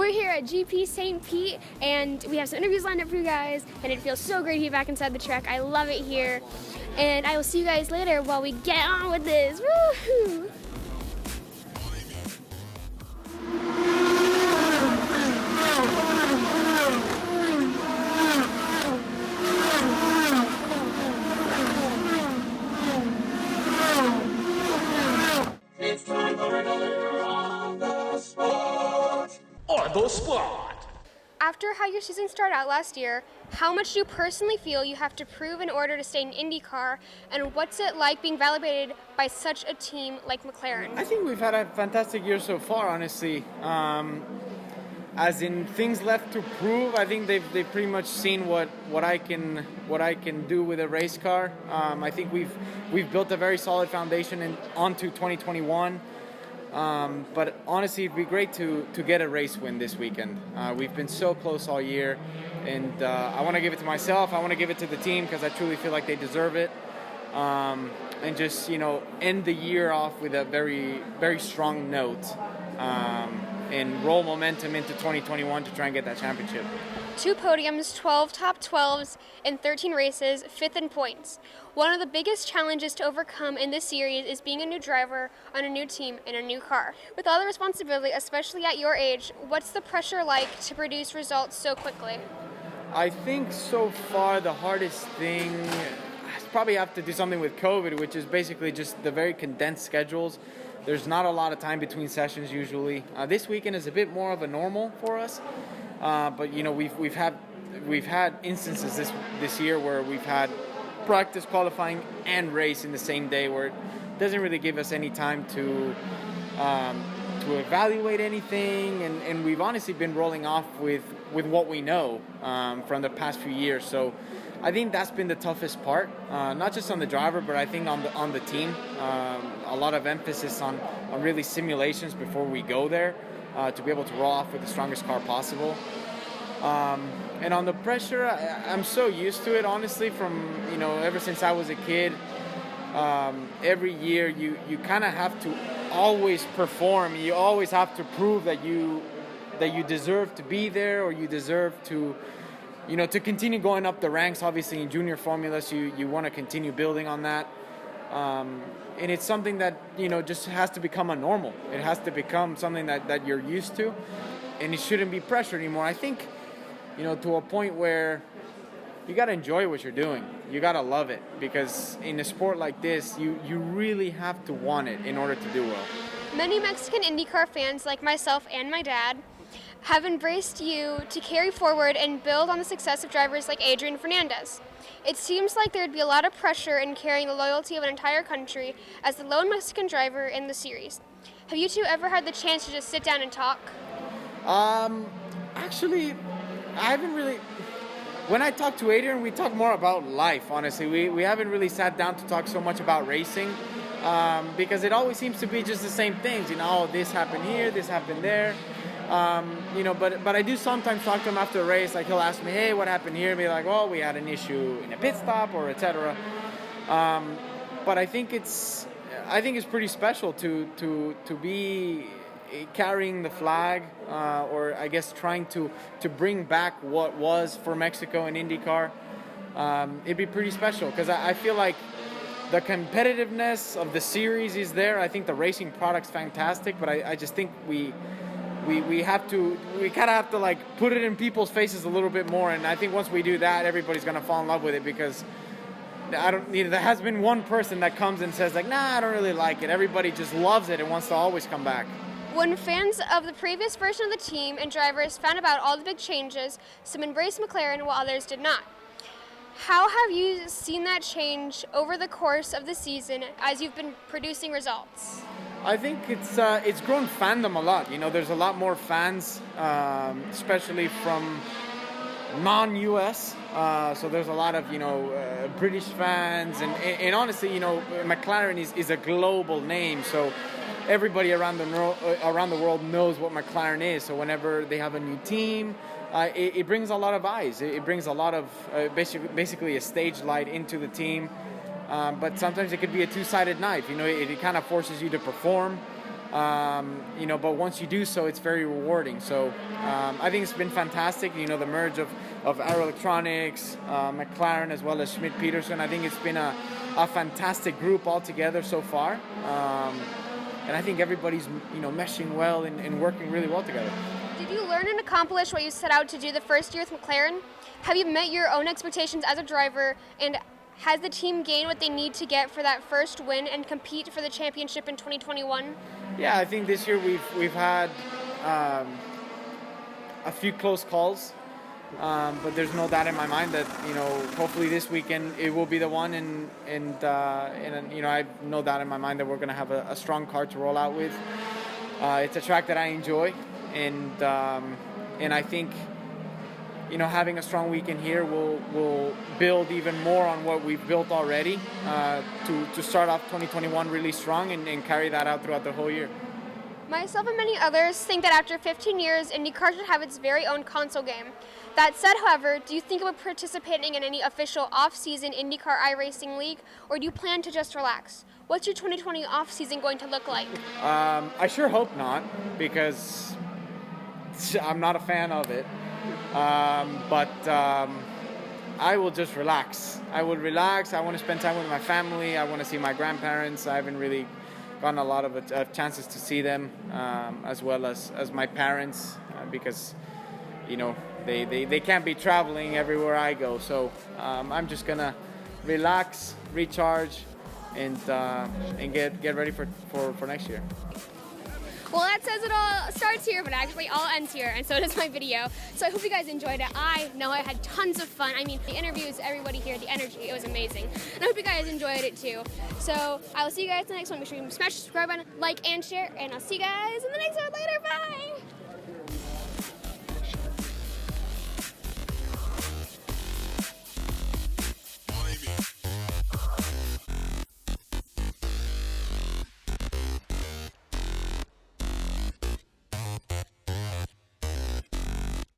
we're here at GP St. Pete, and we have some interviews lined up for you guys, and it feels so great to be back inside the track. I love it here, and I will see you guys later while we get on with this. Woohoo! It's time for another On the Spot. On the Spot. After how your season started out last year, how much do you personally feel you have to prove in order to stay in IndyCar, and what's it like being validated by such a team like McLaren? I think we've had a fantastic year so far, honestly. As in things left to prove, I think they've pretty much seen what I can do with a race car. I think we've built a very solid foundation onto 2021. But honestly, it'd be great to get a race win this weekend. We've been so close all year, and I want to give it to myself. I want to give it to the team because I truly feel like they deserve it. And just end the year off with a very, very strong note. And roll momentum into 2021 to try and get that championship. 2 podiums, 12 top 12s in 13 races, 5th in points. One of the biggest challenges to overcome in this series is being a new driver on a new team in a new car. With all the responsibility, especially at your age, what's the pressure like to produce results so quickly? I think so far the hardest thing is probably have to do something with COVID, which is basically just the very condensed schedules. There's not a lot of time between sessions usually. This weekend is a bit more of a normal for us, but we've had instances this year where we've had practice, qualifying, and race in the same day, where it doesn't really give us any time to evaluate anything, and we've honestly been rolling off with what we know from the past few years. So I think that's been the toughest part, not just on the driver, but I think on the team. A lot of emphasis on really simulations before we go there to be able to roll off with the strongest car possible. And on the pressure, I'm so used to it, honestly, from ever since I was a kid. Every year you kind of have to always perform. You always have to prove that you deserve to be there, or you deserve to to continue going up the ranks. Obviously in junior formulas you want to continue building on that, and it's something that just has to become a normal. It has to become something that you're used to, and it shouldn't be pressure anymore. I think to a point where you got to enjoy what you're doing. You got to love it, because in a sport like this you really have to want it in order to do well. Many Mexican IndyCar fans, like myself and my dad, have embraced you to carry forward and build on the success of drivers like Adrian Fernandez. It seems like there would be a lot of pressure in carrying the loyalty of an entire country as the lone Mexican driver in the series. Have you two ever had the chance to just sit down and talk? Actually, I haven't really. When I talk to Adrian, we talk more about life, honestly. We haven't really sat down to talk so much about racing, because it always seems to be just the same things. This happened here, this happened there. But I do sometimes talk to him after a race. Like, he'll ask me, hey, what happened here? And be like, well, we had an issue in a pit stop, or etc. But I think it's pretty special to be carrying the flag, or I guess trying to bring back what was for Mexico and IndyCar. It'd be pretty special, because I feel like the competitiveness of the series is there. I think the racing product's fantastic, but I just think we kind of have to like put it in people's faces a little bit more, and I think once we do that, everybody's gonna fall in love with it, because there has been one person that comes and says like, nah, I don't really like it. Everybody just loves it and wants to always come back. When fans of the previous version of the team and drivers found about all the big changes, some embraced McLaren while others did not. How have you seen that change over the course of the season as you've been producing results? I think it's grown fandom a lot. There's a lot more fans, especially from non-US. So there's a lot of British fans, and honestly, McLaren is a global name. So everybody around the world knows what McLaren is. So whenever they have a new team, it brings a lot of eyes. It brings a lot of basically a stage light into the team. But sometimes it could be a two-sided knife. It kind of forces you to perform. But once you do so, it's very rewarding. So I think it's been fantastic. The merge of Aero Electronics, McLaren, as well as Schmidt-Peterson. I think it's been a fantastic group altogether so far. And I think everybody's, meshing well and working really well together. Did you learn and accomplish what you set out to do the first year with McLaren? Have you met your own expectations as a driver, and has the team gained what they need to get for that first win and compete for the championship in 2021? Yeah, I think this year we've had a few close calls, but there's no doubt in my mind that hopefully this weekend it will be the one, and I have no doubt in my mind that we're going to have a strong car to roll out with. It's a track that I enjoy, and I think having a strong weekend here will build even more on what we've built already to start off 2021 really strong and carry that out throughout the whole year. Myself and many others think that after 15 years, IndyCar should have its very own console game. That said, however, do you think about participating in any official off-season IndyCar iRacing league, or do you plan to just relax? What's your 2020 off-season going to look like? I sure hope not, because I'm not a fan of it. But I will just relax. I will relax. I want to spend time with my family. I want to see my grandparents. I haven't really gotten a lot of chances to see them, as well as my parents, because they can't be traveling everywhere I go. So I'm just gonna relax, recharge, and get ready for next year. Well, that says it all. Starts here, but actually all ends here, and so does my video. So I hope you guys enjoyed it. I know I had tons of fun. I mean, the interviews, everybody here, the energy, it was amazing. And I hope you guys enjoyed it too. So I will see you guys in the next one. Make sure you smash the subscribe button, like, and share, and I'll see you guys in the next one. Later, bye!